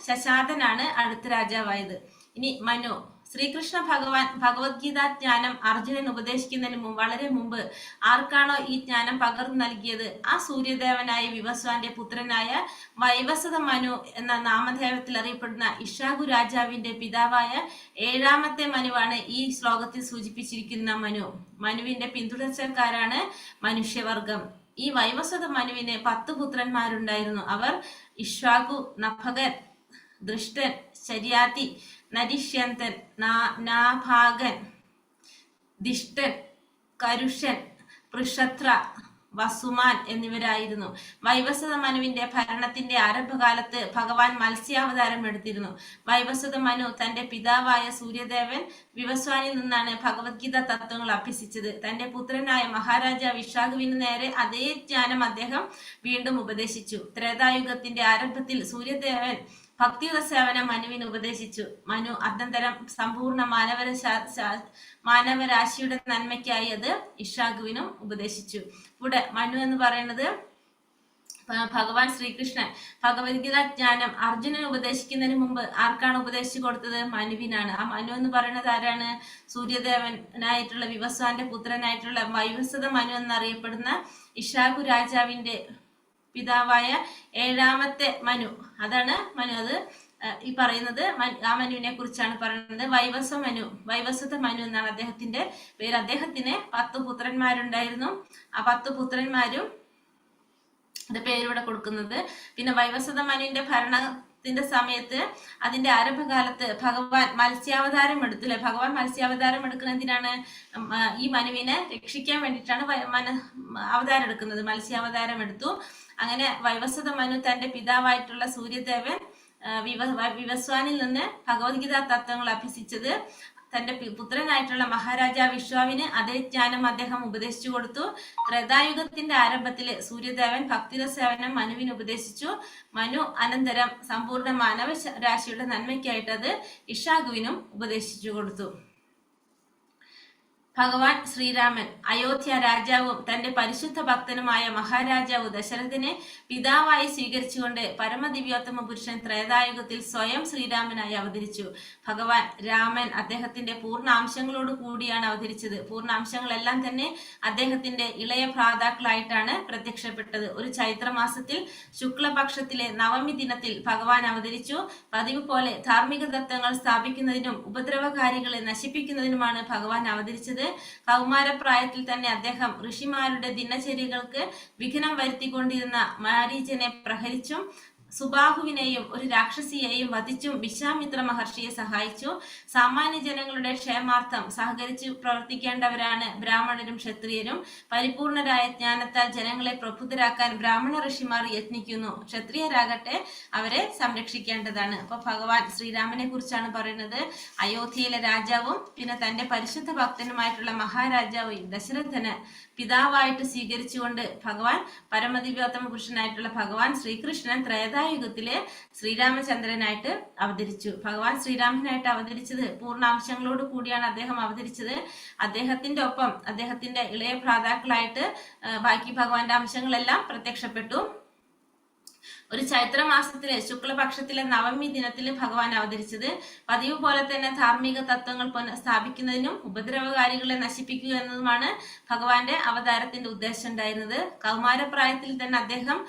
ശശാതനാണ് അടുത്ത രാജാവായത്. ഇനി മനു. ശ്രീകൃഷ്ണ ഭഗവാൻ ഭഗവത്ഗീതാജ്ഞാനം അർജുനൻ ഉപദേശിക്കുന്നതിന് വളരെ മുമ്പ് ആർക്കാണോ ഈ ജ്ഞാനം പകർന്നു നൽകിയത്, ആ സൂര്യദേവനായ വിവസ്വാന്റെ പുത്രനായ വൈവസ്വത മനു എന്ന നാമധേയത്തിൽ അറിയപ്പെടുന്ന ഇഷാകു രാജാവിന്റെ പിതാവായ 7ാമത്തെ മനുവാണ് ഈ ശ്ലോകത്തിൽ സൂചിപ്പിച്ചിരിക്കുന്ന മനു. മനുവിന്റെ പിന്തുടർച്ചക്കാരാണ് മനുഷ്യവർഗം. ഈ വൈവസ്വത മനുവിന് 10 പുത്രന്മാരുണ്ടായിരുന്നു. അവർ ഇഷ്വാകു, നഭകൻ, ദൃഷ്ടൻ, ശര്യാതി, നരിഷ്യന്തൻ, നാഭാഗൻ, ദിഷ്ടൻ, കരുഷൻ, പൃഷത്ര, വസുമാൻ എന്നിവരായിരുന്നു. വൈവസ്വത മനുവിന്റെ ഭരണത്തിന്റെ ആരംഭകാലത്ത് ഭഗവാൻ മത്സ്യാവതാരം എടുത്തിരുന്നു. വൈവസ്വത മനു തന്റെ പിതാവായ സൂര്യദേവൻ വിവസ്വാനിൽ നിന്നാണ് ഭഗവത്ഗീത തത്വങ്ങൾ അഭ്യസിച്ചത്. തന്റെ പുത്രനായ മഹാരാജാവ് ഇഷാകുവിന് നേരെ അതേ ജ്ഞാനം അദ്ദേഹം വീണ്ടും ഉപദേശിച്ചു. ത്രേതായുഗത്തിന്റെ ആരംഭത്തിൽ സൂര്യദേവൻ ഭക്തിയുത സേവനം മനുവിന് ഉപദേശിച്ചു. മനു അനന്തരം സമ്പൂർണ്ണ മാനവരാശിയുടെ നന്മയ്ക്കായി അത് ഇഷാകുവിനും ഉപദേശിച്ചു. ഇവിടെ മനു എന്ന് പറയുന്നത് ഭഗവാൻ ശ്രീകൃഷ്ണൻ ഭഗവത്ഗീത ജ്ഞാനം അർജുനന് ഉപദേശിക്കുന്നതിന് മുമ്പ് ആർക്കാണ് ഉപദേശിച്ചു കൊടുത്തത്? മനുവിനാണ്. ആ മനു എന്ന് പറയുന്നത് ആരാണ്? സൂര്യദേവനായിട്ടുള്ള വിവസ്വാന്റെ പുത്രനായിട്ടുള്ള വൈവസ്വത മനു എന്നറിയപ്പെടുന്ന ഇഷാകു രാജാവിന്റെ പിതാവായ 7ാമത്തെ മനു. അതാണ് മനു. അത് ഈ പറയുന്നത് ആ മനുവിനെ കുറിച്ചാണ് പറയുന്നത്. വൈവസ്വത മനു എന്നാണ് അദ്ദേഹത്തിന്റെ പേര്. അദ്ദേഹത്തിന് 10 പുത്രന്മാരുണ്ടായിരുന്നു. ആ 10 പുത്രന്മാരും അത് പേരിവിടെ കൊടുക്കുന്നത്. പിന്നെ വൈവസ്വത മനുവിന്റെ ഭരണത്തിന്റെ സമയത്ത് അതിന്റെ ആരംഭകാലത്ത് ഭഗവാൻ മത്സ്യാവതാരം എടുത്തു അല്ലെ. ഭഗവാൻ മത്സ്യാവതാരം എടുക്കുന്ന എന്തിനാണ്? ഈ മനുവിനെ രക്ഷിക്കാൻ വേണ്ടിയിട്ടാണ് അവതാരം എടുക്കുന്നത്. മത്സ്യാവതാരം എടുത്തു. അങ്ങനെ വൈവസ്വത മനു തന്റെ പിതാവായിട്ടുള്ള സൂര്യദേവൻ വിവസ്വാനിൽ നിന്ന് ഭഗവത്ഗീത തത്വങ്ങൾ അഭ്യസിച്ചത് തന്റെ പുത്രനായിട്ടുള്ള മഹാരാജാ വിശ്വാവിന് അതേ ജ്ഞാനം അദ്ദേഹം ഉപദേശിച്ചു കൊടുത്തു. ത്രേതായുഗത്തിന്റെ ആരംഭത്തില് സൂര്യദേവൻ ഭക്തിരസേവനം മനുവിന് ഉപദേശിച്ചു. മനു അനന്തരം സമ്പൂർണ്ണ മാനവ രാശിയുടെ നന്മയ്ക്കായിട്ട് അത് ഇഷാകുവിനും ഉപദേശിച്ചു കൊടുത്തു. ഭഗവാൻ ശ്രീരാമൻ അയോധ്യ രാജാവും തന്റെ പരിശുദ്ധ ഭക്തനുമായ മഹാരാജാവ് ദശരഥനെ പിതാവായി സ്വീകരിച്ചുകൊണ്ട് പരമദിവ്യോത്തമ പുരുഷൻ ത്രേതായുഗത്തിൽ സ്വയം ശ്രീരാമനായി അവതരിച്ചു. ഭഗവാൻ രാമൻ അദ്ദേഹത്തിന്റെ പൂർണ്ണാംശങ്ങളോട് കൂടിയാണ് അവതരിച്ചത്. പൂർണ്ണാംശങ്ങളെല്ലാം തന്നെ അദ്ദേഹത്തിന്റെ ഇളയ ഭ്രാതാക്കളായിട്ടാണ് പ്രത്യക്ഷപ്പെട്ടത്. ഒരു ചൈത്രമാസത്തിൽ ശുക്ലപക്ഷത്തിലെ നവമി ദിനത്തിൽ ഭഗവാൻ അവതരിച്ചു. പതിവ് പോലെ ധാർമ്മിക തത്വങ്ങൾ സ്ഥാപിക്കുന്നതിനും ഉപദ്രവകാരികളെ നശിപ്പിക്കുന്നതിനുമാണ് ഭഗവാൻ അവതരിച്ചത്. കൗമാരപ്രായത്തിൽ തന്നെ അദ്ദേഹം ഋഷിമാരുടെ ദിനചര്യകൾക്ക് വിഘ്നം വരുത്തിക്കൊണ്ടിരുന്ന മാരീചനെ പ്രഹരിച്ചും സുബാഹുവിനെയും ഒരു രാക്ഷസിയെയും വധിച്ചും വിശ്വാമിത്ര മഹർഷിയെ സഹായിച്ചു. സാമാന്യ ജനങ്ങളുടെ ക്ഷേമാർത്ഥം സഹകരിച്ചു പ്രവർത്തിക്കേണ്ടവരാണ് ബ്രാഹ്മണരും ക്ഷത്രിയരും. പരിപൂർണരായ ജ്ഞാനത്താൽ ജനങ്ങളെ പ്രബുദ്ധരാക്കാൻ ബ്രാഹ്മണ ഋഷിമാർ യത്നിക്കുന്നു. ക്ഷത്രിയരാകട്ടെ അവരെ സംരക്ഷിക്കേണ്ടതാണ്. അപ്പൊ ഭഗവാൻ ശ്രീരാമനെ കുറിച്ചാണ് പറയുന്നത്. അയോധ്യയിലെ രാജാവും പിന്നെ തന്റെ പരിശുദ്ധ ഭക്തനുമായിട്ടുള്ള മഹാരാജാവ് ദശരഥന് പിതാവായിട്ട് സ്വീകരിച്ചുകൊണ്ട് ഭഗവാൻ പരമദിവ്യോത്തമ പുരുഷനായിട്ടുള്ള ഭഗവാൻ ശ്രീകൃഷ്ണൻ ത്രേതായുഗത്തിലെ ശ്രീരാമചന്ദ്രനായിട്ട് അവതരിച്ചു. ഭഗവാൻ ശ്രീരാമനായിട്ട് അവതരിച്ചത് പൂർണ്ണാംശങ്ങളോട് കൂടിയാണ് അദ്ദേഹം അവതരിച്ചത്. അദ്ദേഹത്തിന്റെ ഒപ്പം അദ്ദേഹത്തിന്റെ ഇളയ ഭ്രാതാക്കളായിട്ട് ബാക്കി ഭഗവാന്റെ അംശങ്ങളെല്ലാം പ്രത്യക്ഷപ്പെട്ടു. ഒരു ചൈത്രമാസത്തിലെ ശുക്ലപക്ഷത്തിലെ നവമി ദിനത്തിൽ ഭഗവാൻ അവതരിച്ചത്. പതിവ് പോലെ തന്നെ ധാർമ്മിക തത്വങ്ങൾ സ്ഥാപിക്കുന്നതിനും ഉപദ്രവകാരികളെ നശിപ്പിക്കുക എന്നതുമാണ് ഭഗവാന്റെ അവതാരത്തിന്റെ ഉദ്ദേശം ഉണ്ടായിരുന്നത്. കൗമാരപ്രായത്തിൽ തന്നെ അദ്ദേഹം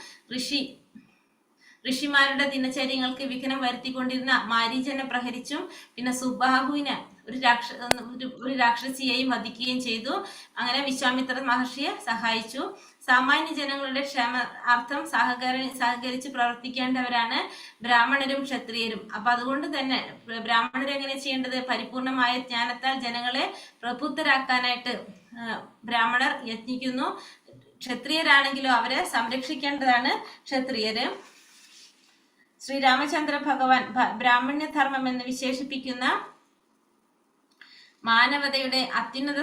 ഋഷിമാരുടെ ദിനചര്യങ്ങൾക്ക് വിഘ്നം വരുത്തിക്കൊണ്ടിരുന്ന മാരീചനെ പ്രഹരിച്ചും പിന്നെ സുബാഹുവിനെ ഒരു രാക്ഷസിയെയും വധിക്കുകയും ചെയ്തു. അങ്ങനെ വിശ്വാമിത്ര മഹർഷിയെ സഹായിച്ചു. സാമാന്യ ജനങ്ങളുടെ ക്ഷേമാർത്ഥം സഹകരിച്ച് പ്രവർത്തിക്കേണ്ടവരാണ് ബ്രാഹ്മണരും ക്ഷത്രിയരും. അപ്പൊ അതുകൊണ്ട് തന്നെ ബ്രാഹ്മണർ എങ്ങനെ ചെയ്യേണ്ടത്? പരിപൂർണമായ ജ്ഞാനത്താൽ ജനങ്ങളെ പ്രബുദ്ധരാക്കാനായിട്ട് ബ്രാഹ്മണർ യത്നിക്കുന്നു. ക്ഷത്രിയരാണെങ്കിലോ അവരെ സംരക്ഷിക്കേണ്ടതാണ് ക്ഷത്രിയര്. ശ്രീരാമചന്ദ്ര ഭഗവാൻ ബ്രാഹ്മണ്യധർമ്മം എന്ന് വിശേഷിപ്പിക്കുന്ന മാനവതയുടെ അത്യുന്നത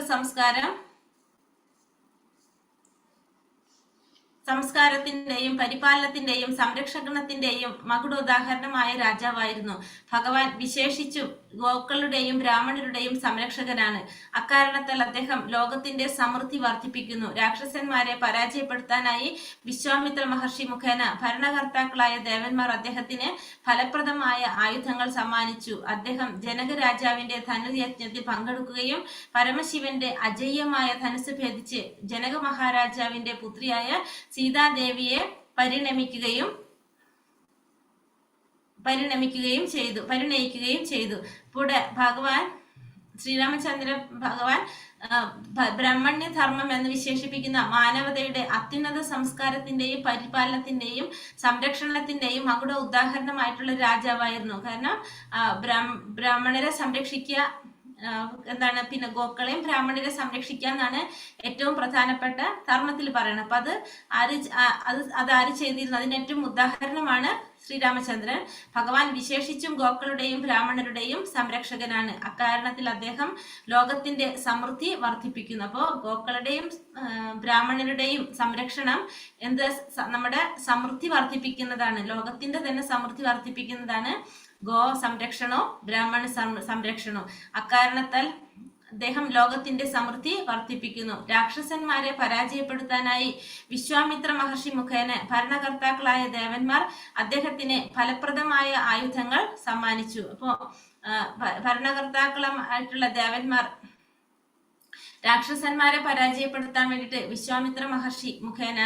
സംസ്കാരത്തിന്റെയും പരിപാലനത്തിന്റെയും സംരക്ഷണത്തിന്റെയും മകുടോദാഹരണമായ രാജാവായിരുന്നു. ഭഗവാൻ വിശേഷിച്ചും ഗോക്കളുടെയും ബ്രാഹ്മണരുടെയും സംരക്ഷകനാണ്. അക്കാരണത്താൽ അദ്ദേഹം ലോകത്തിന്റെ സമൃദ്ധി വർദ്ധിപ്പിക്കുന്നു. രാക്ഷസന്മാരെ പരാജയപ്പെടുത്താനായി വിശ്വാമിത്ര മഹർഷി മുഖേന ഭരണകർത്താക്കളായ ദേവന്മാർ അദ്ദേഹത്തിന് ഫലപ്രദമായ ആയുധങ്ങൾ സമ്മാനിച്ചു. അദ്ദേഹം ജനക രാജാവിന്റെ ധനുയജ്ഞത്തിൽ പങ്കെടുക്കുകയും പരമശിവന്റെ അജയ്യമായ ധനുസ് ഭേദിച്ച് ജനക മഹാരാജാവിന്റെ പുത്രിയായ സീതാദേവിയെ പരിണയിക്കുകയും ചെയ്തു. കൂടെ ഭഗവാൻ ശ്രീരാമചന്ദ്ര ഭഗവാൻ ബ്രഹ്മണ്യധർമ്മം എന്ന് വിശേഷിപ്പിക്കുന്ന മാനവതയുടെ അത്യുന്നത സംസ്കാരത്തിന്റെയും പരിപാലനത്തിന്റെയും സംരക്ഷണത്തിന്റെയും മകുട ഉദാഹരണമായിട്ടുള്ള രാജാവായിരുന്നു. കാരണം ബ്രാഹ്മണരെ സംരക്ഷിക്കുക എന്താണ്, പിന്നെ ഗോക്കളെയും ബ്രാഹ്മണരെ സംരക്ഷിക്കുക എന്നാണ് ഏറ്റവും പ്രധാനപ്പെട്ട ധർമ്മത്തിൽ പറയുന്നത്. അപ്പൊ അത് ആര് ചെയ്തിരുന്നു? അതിന് ഏറ്റവും ഉദാഹരണമാണ് ശ്രീരാമചന്ദ്രൻ. ഭഗവാൻ വിശേഷിച്ചും ഗോക്കളുടെയും ബ്രാഹ്മണരുടെയും സംരക്ഷകനാണ്. അക്കാരണത്തിൽ അദ്ദേഹം ലോകത്തിന്റെ സമൃദ്ധി വർദ്ധിപ്പിക്കുന്നു. അപ്പോൾ ഗോക്കളുടെയും ബ്രാഹ്മണരുടെയും സംരക്ഷണം നമ്മുടെ സമൃദ്ധി വർദ്ധിപ്പിക്കുന്നതാണ്. ലോകത്തിന്റെ തന്നെ സമൃദ്ധി വർദ്ധിപ്പിക്കുന്നതാണ് ഗോ സംരക്ഷണോ ബ്രാഹ്മണ സംരക്ഷണോ. അക്കാരണത്താൽ അദ്ദേഹം ലോകത്തിന്റെ സമൃദ്ധി വർദ്ധിപ്പിക്കുന്നു. രാക്ഷസന്മാരെ പരാജയപ്പെടുത്താനായി വിശ്വാമിത്ര മഹർഷി മുഖേന ഭരണകർത്താക്കളായ ദേവന്മാർ അദ്ദേഹത്തിന് ഫലപ്രദമായ ആയുധങ്ങൾ സമ്മാനിച്ചു. അപ്പോ ഭരണകർത്താക്കളായിട്ടുള്ള ദേവന്മാർ രാക്ഷസന്മാരെ പരാജയപ്പെടുത്താൻ വേണ്ടിയിട്ട് വിശ്വാമിത്ര മഹർഷി മുഖേന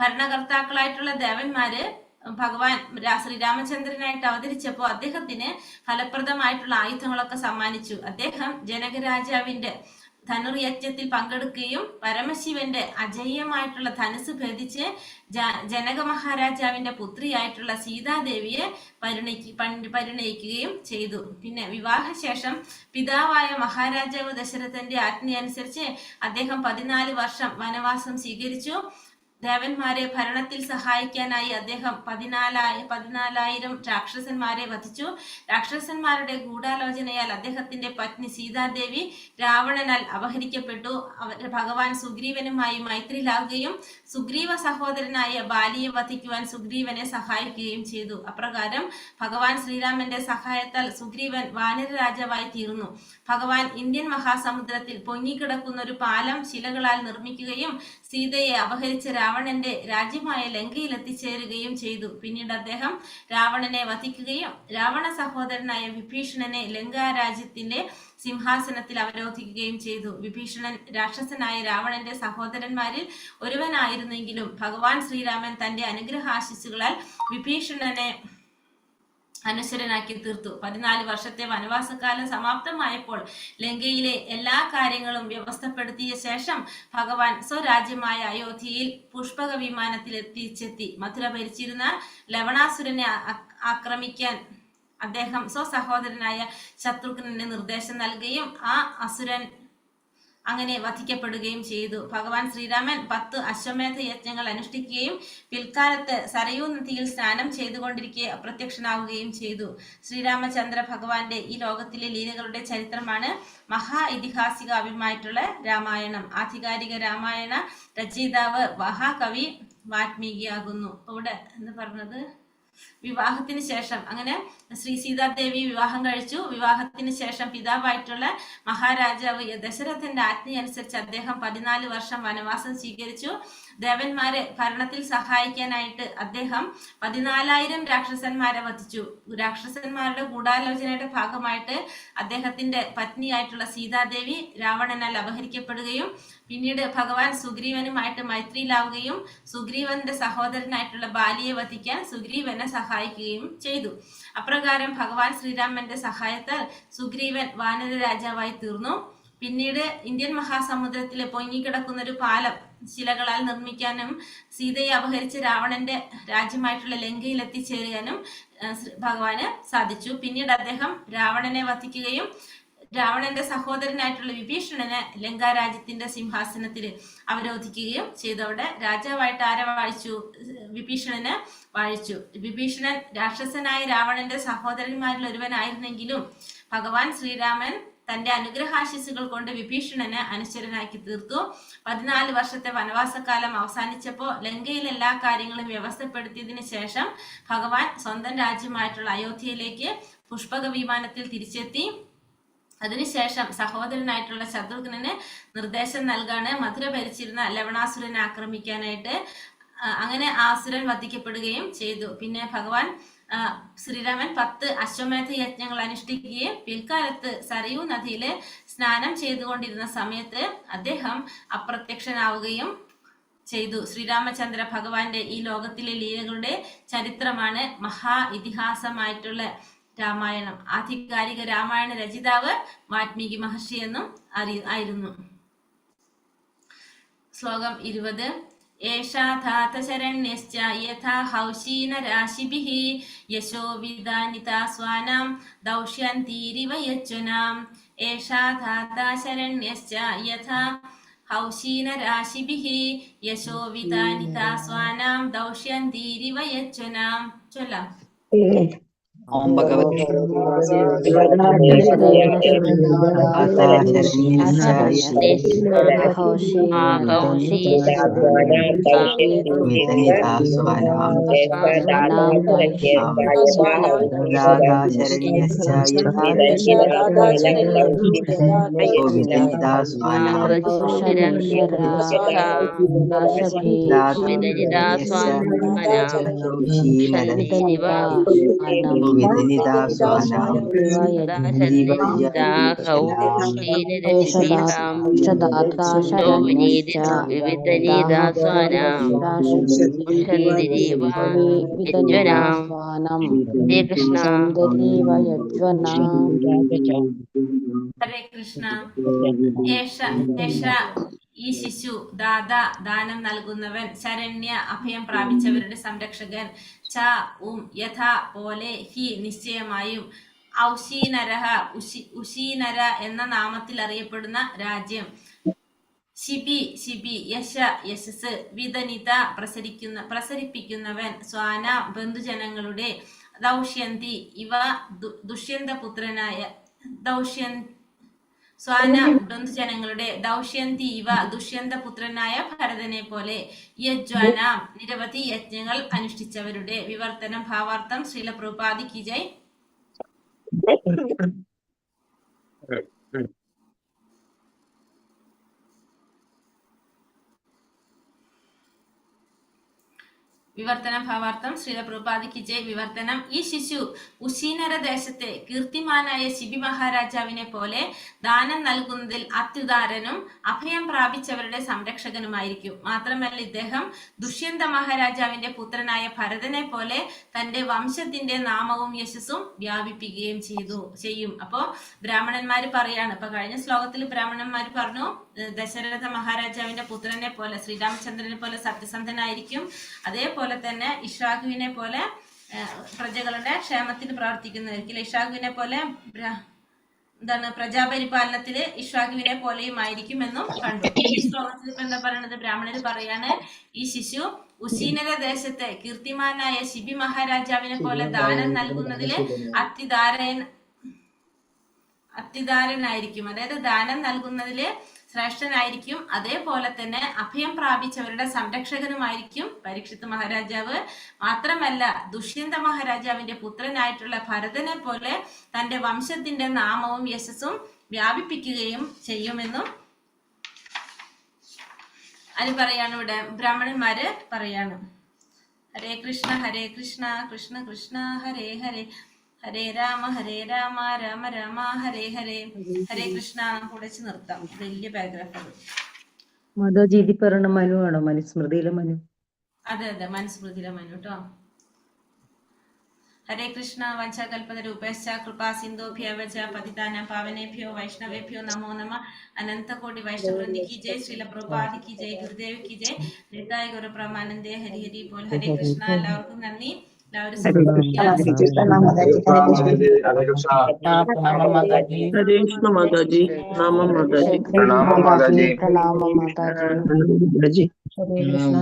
ഭരണകർത്താക്കളായിട്ടുള്ള ദേവന്മാര് ഭഗവാൻ ശ്രീരാമചന്ദ്രനായിട്ട് അവതരിച്ചപ്പോൾ അദ്ദേഹത്തിന് ഫലപ്രദമായിട്ടുള്ള ആയുധങ്ങളൊക്കെ സമ്മാനിച്ചു. അദ്ദേഹം ജനകരാജാവിന്റെ ധനുർയജ്ഞത്തിൽ പങ്കെടുക്കുകയും പരമശിവന്റെ അജയ്യമായിട്ടുള്ള ധനുസ് ഭേദിച്ച് ജനക മഹാരാജാവിന്റെ പുത്രിയായിട്ടുള്ള സീതാദേവിയെ പരിണയിക്കുകയും ചെയ്തു. പിന്നെ വിവാഹശേഷം പിതാവായ മഹാരാജാവ് ദശരഥന്റെ ആജ്ഞയനുസരിച്ച് അദ്ദേഹം 14 വർഷം വനവാസം സ്വീകരിച്ചു. ദേവന്മാരെ ഭരണത്തിൽ സഹായിക്കാനായി അദ്ദേഹം 14,000 രാക്ഷസന്മാരെ വധിച്ചു. രാക്ഷസന്മാരുടെ ഗൂഢാലോചനയാൽ അദ്ദേഹത്തിന്റെ പത്നി സീതാദേവി രാവണനാൽ അപഹരിക്കപ്പെട്ടു. ഭഗവാൻ സുഗ്രീവനുമായി മൈത്രിയിലാവുകയും സുഗ്രീവ സഹോദരനായ ബാലിയെ വധിക്കുവാൻ സുഗ്രീവനെ സഹായിക്കുകയും ചെയ്തു. അപ്രകാരം ഭഗവാൻ ശ്രീരാമന്റെ സഹായത്താൽ സുഗ്രീവൻ വാനര രാജാവായി തീർന്നു. ഭഗവാൻ ഇന്ത്യൻ മഹാസമുദ്രത്തിൽ പൊങ്ങിക്കിടക്കുന്ന ഒരു പാലം ശിലകളാൽ നിർമ്മിക്കുകയും സീതയെ അപഹരിച്ച രാവണന്റെ രാജ്യമായ ലങ്കയിൽ എത്തിച്ചേരുകയും ചെയ്തു. പിന്നീട് അദ്ദേഹം രാവണനെ വധിക്കുകയും രാവണ സഹോദരനായ വിഭീഷണനെ ലങ്കാരാജ്യത്തിന്റെ സിംഹാസനത്തിൽ അവരോധിക്കുകയും ചെയ്തു. വിഭീഷണൻ രാക്ഷസനായ രാവണന്റെ സഹോദരന്മാരിൽ ഒരുവനായിരുന്നെങ്കിലും ഭഗവാൻ ശ്രീരാമൻ തന്റെ അനുഗ്രഹാശിസുകളാൽ വിഭീഷണനെ അനശ്വരനാക്കി തീർത്തു. 14 വർഷത്തെ വനവാസകാലം സമാപ്തമായപ്പോൾ ലങ്കയിലെ എല്ലാ കാര്യങ്ങളും വ്യവസ്ഥപ്പെടുത്തിയ ശേഷം ഭഗവാൻ സ്വരാജ്യമായ അയോധ്യയിൽ പുഷ്പക വിമാനത്തിൽ എത്തിച്ചെത്തി. മഥുര ഭരിച്ചിരുന്ന ലവണാസുരനെ ആക്രമിക്കാൻ അദ്ദേഹം സ്വസഹോദരനായ ശത്രുഘ്നന് നിർദ്ദേശം നൽകുകയും ആ അസുരൻ അങ്ങനെ വധിക്കപ്പെടുകയും ചെയ്തു. ഭഗവാൻ ശ്രീരാമൻ 10 അശ്വമേധ യജ്ഞങ്ങൾ അനുഷ്ഠിക്കുകയും പിൽക്കാലത്ത് സരയൂ നദിയിൽ സ്നാനം ചെയ്തുകൊണ്ടിരിക്കെ അപ്രത്യക്ഷനാവുകയും ചെയ്തു. ശ്രീരാമചന്ദ്ര ഭഗവാന്റെ ഈ ലോകത്തിലെ ലീലകളുടെ ചരിത്രമാണ് മഹാ ഇതിഹാസികാവ്യമായിട്ടുള്ള രാമായണം. ആധികാരിക രാമായണ രചയിതാവ് മഹാകവി വാൽമീകിയാകുന്നു. ഇവിടെ എന്ന് പറഞ്ഞത് വിവാഹത്തിന് ശേഷം അങ്ങനെ ശ്രീ സീതാദേവി വിവാഹം കഴിച്ചു. വിവാഹത്തിന് ശേഷം പിതാവായിട്ടുള്ള മഹാരാജാവ് ദശരഥന്റെ ആജ്ഞയനുസരിച്ച് അദ്ദേഹം 14 വർഷം വനവാസം സ്വീകരിച്ചു. ദേവന്മാരെ ഭരണത്തിൽ സഹായിക്കാനായിട്ട് അദ്ദേഹം 14,000 രാക്ഷസന്മാരെ വധിച്ചു. രാക്ഷസന്മാരുടെ ഗൂഢാലോചനയുടെ ഭാഗമായിട്ട് അദ്ദേഹത്തിന്റെ പത്നിയായിട്ടുള്ള സീതാദേവി രാവണനാൽ അപഹരിക്കപ്പെടുകയും പിന്നീട് ഭഗവാൻ സുഗ്രീവനുമായിട്ട് മൈത്രിയിലാവുകയും സുഗ്രീവന്റെ സഹോദരനായിട്ടുള്ള ബാലിയെ വധിക്കാൻ സുഗ്രീവനെ സഹായിക്കുകയും ചെയ്തു. അപ്രകാരം ഭഗവാൻ ശ്രീരാമന്റെ സഹായത്താൽ സുഗ്രീവൻ വാനര രാജാവായി തീർന്നു. പിന്നീട് ഇന്ത്യൻ മഹാസമുദ്രത്തിലെ പൊങ്ങിക്കിടക്കുന്ന ഒരു പാലം ശിലകളാൽ നിർമ്മിക്കാനും സീതയെ അപഹരിച്ച് രാവണന്റെ രാജ്യമായിട്ടുള്ള ലങ്കയിൽ എത്തിച്ചേരാനും ഭഗവാന് സാധിച്ചു. പിന്നീട് അദ്ദേഹം രാവണനെ വധിക്കുകയും രാവണന്റെ സഹോദരനായിട്ടുള്ള വിഭീഷണനെ ലങ്കാരാജ്യത്തിന്റെ സിംഹാസനത്തിൽ അവരോധിക്കുകയും ചെയ്തു. അവിടെ രാജാവായിട്ട് ആരെ വാഴിച്ചു? വിഭീഷണനെ വാഴിച്ചു. വിഭീഷണൻ രാക്ഷസനായ രാവണന്റെ സഹോദരന്മാരിൽ ഒരുവനായിരുന്നെങ്കിലും ഭഗവാൻ ശ്രീരാമൻ തന്റെ അനുഗ്രഹാശിസുകൾ കൊണ്ട് വിഭീഷണനെ അനശ്വരനാക്കി തീർത്തു. 14 വർഷത്തെ വനവാസകാലം അവസാനിച്ചപ്പോൾ ലങ്കയിൽ എല്ലാ കാര്യങ്ങളും വ്യവസ്ഥപ്പെടുത്തിയതിനു ശേഷം ഭഗവാൻ സ്വന്തം രാജ്യമായിട്ടുള്ള അയോധ്യയിലേക്ക് പുഷ്പക വിമാനത്തിൽ തിരിച്ചെത്തി. അതിനുശേഷം സഹോദരനായിട്ടുള്ള ശത്രുഘ്നന് നിർദ്ദേശം നൽകാണ് മഥുര ഭരിച്ചിരുന്ന ലവണാസുരനെ ആക്രമിക്കാനായിട്ട്. അങ്ങനെ ആസുരൻ വധിക്കപ്പെടുകയും ചെയ്തു. പിന്നെ ഭഗവാൻ ശ്രീരാമൻ 10 അശ്വമേധ യജ്ഞങ്ങൾ അനുഷ്ഠിക്കുകയും പിൽക്കാലത്ത് സരയൂ നദിയില് സ്നാനം ചെയ്തുകൊണ്ടിരുന്ന സമയത്ത് അദ്ദേഹം അപ്രത്യക്ഷനാവുകയും ചെയ്തു. ശ്രീരാമചന്ദ്ര ഭഗവാന്റെ ഈ ലോകത്തിലെ ലീലകളുടെ ചരിത്രമാണ് മഹാ ഇതിഹാസമായിട്ടുള്ള രാമായണം. ആധികാരിക രാമായണ രചയിതാവ് വാൽമീകി മഹർഷി എന്നും ആയിരുന്നു. ശ്ലോകം 20. ഏഷാധാതശരണ്യശ്ച യഥാ ഹൗശീന രാശിഭിഃ യശോ വിദാനിതാ സ്വാനാം ദൗഷ്യന്തീരിവ യജ്വനാം. ഏഷാധാതശരണ്യശ്ച യഥാ ഹൗശീന രാശിഭിഃ യശോ വിദാനിതാ സ്വാനാം ദൗഷ്യന്തീരിവ യജ്വനാം. ചൊല്ലാം. ഓം ഭഗവതി ഹരേ കൃഷ്ണ. ഈ ശിശു ദാനം നൽകുന്നവൻ, ശരണ്യ അഭയം പ്രാപിച്ചവരുടെ സംരക്ഷകൻ, യഥാ പോലെ, ഹി നിശ്ചയമായും, ഉശീനര എന്ന നാമത്തിൽ അറിയപ്പെടുന്ന രാജ്യം, ശിബി യശസ്, വിതനിത പ്രസരിപ്പിക്കുന്നവൻ, സ്വാന ബന്ധുജനങ്ങളുടെ, ദൗഷ്യന്തി ഇവ ദുഷ്യന്തപുത്രനായ ദുഷ്യന്തപുത്രനായ ഭരതനെ പോലെ, യജ്വാന നിരവധി യജ്ഞങ്ങൾ അനുഷ്ഠിച്ചവരുടെ. വിവർത്തനം ഭാവാർത്ഥം. ശ്രീല പ്രഭുപാദി കി ജയ്. വിവർത്തനം ഭാവാർത്ഥം. ശ്രീല പ്രഭുപാദി കി ജയ്. വിവർത്തനം. ഈ ശിശു ഉശീനര ദേശത്തെ കീർത്തിമാനായ ശിബി മഹാരാജാവിനെ പോലെ ദാനം നൽകുന്നതിൽ അത്യുദാരനും അഭയം പ്രാപിച്ചവരുടെ സംരക്ഷകനുമായിരിക്കും. മാത്രമല്ല ഇദ്ദേഹം ദുഷ്യന്ത മഹാരാജാവിന്റെ പുത്രനായ ഭരതനെ പോലെ തന്റെ വംശത്തിന്റെ നാമവും യശസ്സും വ്യാപിപ്പിക്കുകയും ചെയ്യും. അപ്പോ ബ്രാഹ്മണന്മാര് പറയാണ്, ഇപ്പൊ കഴിഞ്ഞ ശ്ലോകത്തിൽ ബ്രാഹ്മണന്മാര് പറഞ്ഞു ദശരഥ മഹാരാജാവിന്റെ പുത്രനെ പോലെ, ശ്രീരാമചന്ദ്രനെ പോലെ സത്യസന്ധനായിരിക്കും. അതേപോലെ തന്നെ ഇഷാഖുവിനെ പോലെ പ്രജകളുടെ ക്ഷേമത്തിന് പ്രവർത്തിക്കുന്നതായിരിക്കും. ഇഷാഖുവിനെ പോലെ പ്രജാപരിപാലനത്തില് ഇഷാഖുവിനെ പോലെയും ആയിരിക്കും എന്നും കണ്ടു. ഈ ശ്ലോകത്തിൽ ഇപ്പൊ എന്താ പറയണത്? ബ്രാഹ്മണര് പറയാണ്, ഈ ശിശു ഉശീനര ദേശത്തെ കീർത്തിമാനായ ശിബി മഹാരാജാവിനെ പോലെ ദാനം നൽകുന്നതില് അത്യുദാരനായിരിക്കും. അതായത് ദാനം നൽകുന്നതില് ശ്രേഷ്ഠനായിരിക്കും. അതേപോലെ തന്നെ അഭയം പ്രാപിച്ചവരുടെ സംരക്ഷകനുമായിരിക്കും പരീക്ഷിത്ത് മഹാരാജാവ്. മാത്രമല്ല ദുഷ്യന്ത മഹാരാജാവിന്റെ പുത്രനായിട്ടുള്ള ഭരതനെ പോലെ തന്റെ വംശത്തിന്റെ നാമവും യശസ്സും വ്യാപിപ്പിക്കുകയും ചെയ്യുമെന്നും അത് പറയാണ് ഇവിടെ ബ്രാഹ്മണന്മാര് പറയാണ്. ഹരേ കൃഷ്ണ കൃഷ്ണ കൃഷ്ണ ഹരേ ഹരേ, ഹരേ രാമ രാമ രാമ ഹരേ ഹരേ. ഹരേ കൃഷ്ണ. നമുക്ക് ഉടച്ച് നിർത്താം. വലിയ പാരഗ്രാഫ് അത്. മാതാജി ഇത് പറയണ മനു ആണോ? മനുസ്മൃതിയിലെ മനു? അതെ മനുസ്മൃതിയിലെ മനു കേട്ടോ. ഹരേ കൃഷ്ണ. വഞ്ചകൽപതരൂപേശ്ച കൃപാ സിന്ധുഭ്യവച പതിതാനാം പാവനേഭ്യോ വൈഷ്ണവേഭ്യോ നമോ നമ. അനന്തകോടി വൈഷ്ണവൃന്ദി കി ജയ്. ശ്രീല പ്രഭുപാദി കി ജയ്. ഗുരുദേവ് കി ജയ്. നിതായ ഗുരു പ്രമാനന്ദേ. ഹരി ഹരി ബോൽ. ഹരേ കൃഷ്ണ. എല്ലാവർക്കും നന്ദി. എല്ലാവരും ഹരേ കൃഷ്ണ മാതാജി. പ്രണാമം മാതാജി. ഹരേ കൃഷ്ണ.